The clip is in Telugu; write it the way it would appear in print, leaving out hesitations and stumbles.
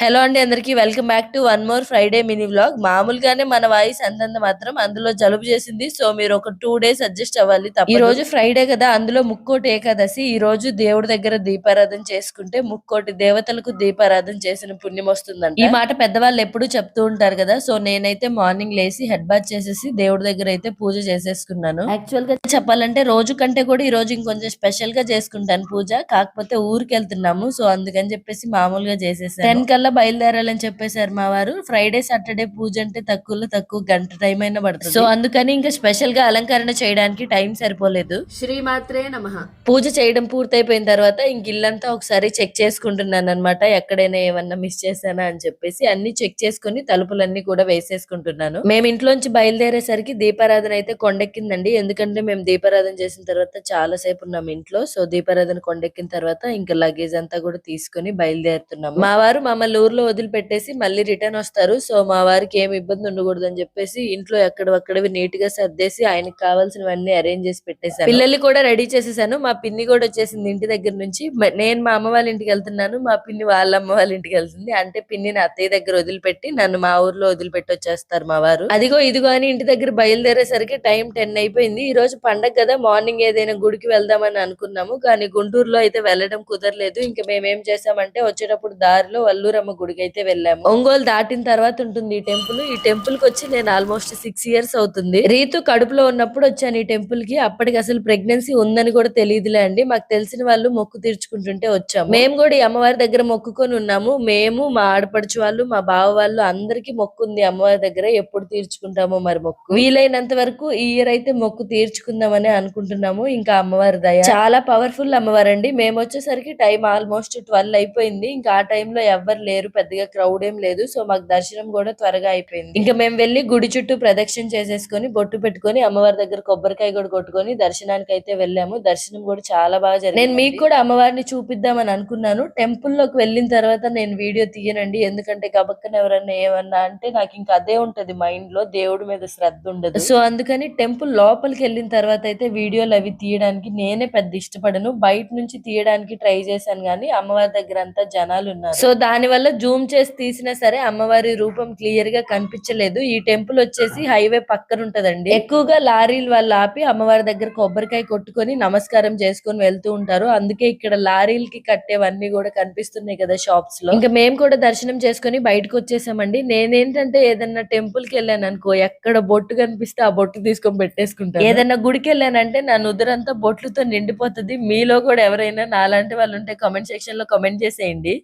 హలో అండి అందరికి welcome back to one more Friday mini vlog. మామూలుగానే మన వాయిస్ అంతంత మాత్రం, అందులో జలుబు చేసింది. సో మీరు ఒక 2 days అడ్జస్ట్ అవ్వాలి. ఈ రోజు ఫ్రైడే కదా, అందులో ముక్కోటి ఏకాదశి. ఈ రోజు దేవుడి దగ్గర దీపారాధన చేసుకుంటే ముక్కోటి దేవతలకు దీపారాధన చేసిన పుణ్యం వస్తుందంట. ఈ మాట పెద్దవాళ్ళు ఎప్పుడు చెప్తూ ఉంటారు కదా. సో నేనైతే మార్నింగ్ లేసి హెడ్ బాత్ చేసేసి దేవుడి దగ్గర అయితే పూజ చేసేసుకున్నాను. యాక్చువల్ గా చెప్పాలంటే రోజు కంటే కూడా ఈ రోజు ఇంకొంచెం స్పెషల్ గా చేసుకుంటాను పూజ. కాకపోతే ఊరికి వెళ్తున్నాము, సో అందుకని చెప్పేసి మామూలుగా చేసేసాను. 10 కల్లా బయలుదేరాలని చెప్పేశారు మా వారు. ఫ్రైడే సాటర్డే పూజ అంటే తక్కువలో తక్కువ గంట టైం అయినా పడుతుంది. సో అందుకని ఇంకా స్పెషల్ గా అలంకరణ చేయడానికి టైం సరిపోలేదు. శ్రీమాత్రే నమః. పూజ చేయడం పూర్తయిపోయిన తర్వాత ఇంక ఇల్లంతా ఒకసారి చెక్ చేసుకుంటున్నాను అనమాట. ఎక్కడైనా ఏమన్నా మిస్ చేశానా అని చెప్పేసి అన్ని చెక్ చేసుకుని తలుపులన్నీ కూడా వేసేసుకుంటున్నాను. మేము ఇంట్లోంచి బయలుదేరేసరికి దీపారాధన అయితే కొండెక్కిందండి. ఎందుకంటే మేము దీపారాధన చేసిన తర్వాత చాలా సేపు ఉన్నాం ఇంట్లో. సో దీపారాధన కొండెక్కిన తర్వాత ఇంకా లగేజ్ అంతా కూడా తీసుకొని బయలుదేరుతున్నాము. మా వారు మమ్మల్ని ఊర్లో వదిలిపెట్టేసి మళ్ళీ రిటర్న్ వస్తారు. సో మా వారికి ఏమి ఇబ్బంది ఉండకూడదు అని చెప్పేసి ఇంట్లో ఎక్కడవి నీట్ గా సర్దేసి ఆయనకి కావాల్సినవన్నీ అరేంజ్ చేసి పెట్టేశాను. పిల్లల్ని కూడా రెడీ చేసేసాను. మా పిన్ని కూడా వచ్చేసింది ఇంటి దగ్గర నుంచి. నేను మా అమ్మ వాళ్ళ ఇంటికి వెళ్తున్నాను, మా పిన్ని వాళ్ళ అమ్మ వాళ్ళ ఇంటికి వెళ్తుంది. అంటే పిన్నిని అత్తయ్య దగ్గర వదిలిపెట్టి నన్ను మా ఊర్లో వదిలిపెట్టి వచ్చేస్తారు మా వారు. అదిగో ఇదిగో అని ఇంటి దగ్గర బయలుదేరేసరికి టైం 10 అయిపోయింది. ఈ రోజు పండగ కదా, మార్నింగ్ ఏదైనా గుడికి వెళ్దామని అనుకున్నాము, కానీ గుంటూరులో అయితే వెళ్ళడం కుదరలేదు. ఇంకా మేమేం చేసామంటే వచ్చేటప్పుడు దారిలో వల్లూరమ్మ గుడికి అయితే వెళ్ళాము. ఒంగోలు దాటిన తర్వాత ఉంటుంది ఈ టెంపుల్. ఈ టెంపుల్ కి వచ్చి నేను ఆల్మోస్ట్ 6 years అవుతుంది. రీతు కడుపులో ఉన్నప్పుడు వచ్చాను ఈ టెంపుల్ కి. అప్పటికి అసలు ప్రెగ్నెన్సీ ఉందని కూడా తెలియదులే అండి. మాకు తెలిసిన వాళ్ళు మొక్కు తీర్చుకుంటుంటే వచ్చాము. మేము కూడా ఈ అమ్మవారి దగ్గర మొక్కుకొని ఉన్నాము. మేము, మా ఆడపడుచు వాళ్ళు, మా బావ వాళ్ళు అందరికి మొక్కు ఉంది అమ్మవారి దగ్గర. ఎప్పుడు తీర్చుకుంటామో మరి మొక్కు. వీలైనంత వరకు ఈ ఇయర్ అయితే మొక్కు తీర్చుకుందామని అనుకుంటున్నాము. ఇంకా అమ్మవారి దయ, చాలా పవర్ఫుల్ అమ్మవారు అండి. మేము వచ్చేసరికి టైం ఆల్మోస్ట్ 12 అయిపోయింది. ఇంకా ఆ టైంలో ఎవ్వరు లేరు, పెద్దగా క్రౌడ్ ఏం లేదు. సో మాకు దర్శనం కూడా త్వరగా అయిపోయింది. ఇంకా మేము వెళ్లి గుడి చుట్టూ ప్రదక్షిణ చేసేసుకొని బొట్టు పెట్టుకొని అమ్మవారి దగ్గర కొబ్బరికాయ కూడా కొట్టుకొని దర్శనానికి అయితే వెళ్ళాము. దర్శనం కూడా చాలా బాగా జరిగింది. నేను మీకు కూడా అమ్మవారిని చూపిద్దామని అనుకున్నాను. టెంపుల్ లోకి వెళ్ళిన తర్వాత నేను వీడియో తీయనండి, ఎందుకంటే గబక్కన ఎవరన్నా ఏమన్నా అంటే నాకు ఇంకా అదే ఉంటది మైండ్ లో, దేవుడి మీద శ్రద్ధ ఉండదు. సో అందుకని టెంపుల్ లోపలికి వెళ్ళిన తర్వాత అయితే వీడియోలు అవి తీయడానికి నేనే పెద్ద ఇష్టపడను. బయట నుంచి తీయడానికి ట్రై చేశాను కానీ అమ్మవారి దగ్గర అంతా జనాలు ఉన్నారు. సో దాని వల్ల జూమ్ చేసి తీసినా సరే అమ్మవారి రూపం క్లియర్ గా కనిపించలేదు. ఈ టెంపుల్ వచ్చేసి హైవే పక్కన ఉంటదండి. ఎక్కువగా లారీలు వాళ్ళు ఆపి అమ్మవారి దగ్గర కొబ్బరికాయ కొట్టుకొని నమస్కారం చేసుకొని వెళ్తూ ఉంటారు. అందుకే ఇక్కడ లారీలకి కట్టేవన్నీ కూడా కనిపిస్తున్నాయి కదా షాప్స్ లో. ఇంకా మేము కూడా దర్శనం చేసుకుని బయటకు వచ్చేసామండి. నేనేంటంటే ఏదన్నా టెంపుల్ కి వెళ్ళాను అనుకో, ఎక్కడ బొట్టు కనిపిస్తే ఆ బొట్టు తీసుకొని పెట్టేసుకుంటాను. ఏదన్నా గుడికి వెళ్ళానంటే నా నుదురంతా బొట్లతో నిండిపోతుంది. మీలో కూడా ఎవరైనా నాలాంటి వాళ్ళు ఉంటే కామెంట్ సెక్షన్ లో కామెంట్ చేసేయండి.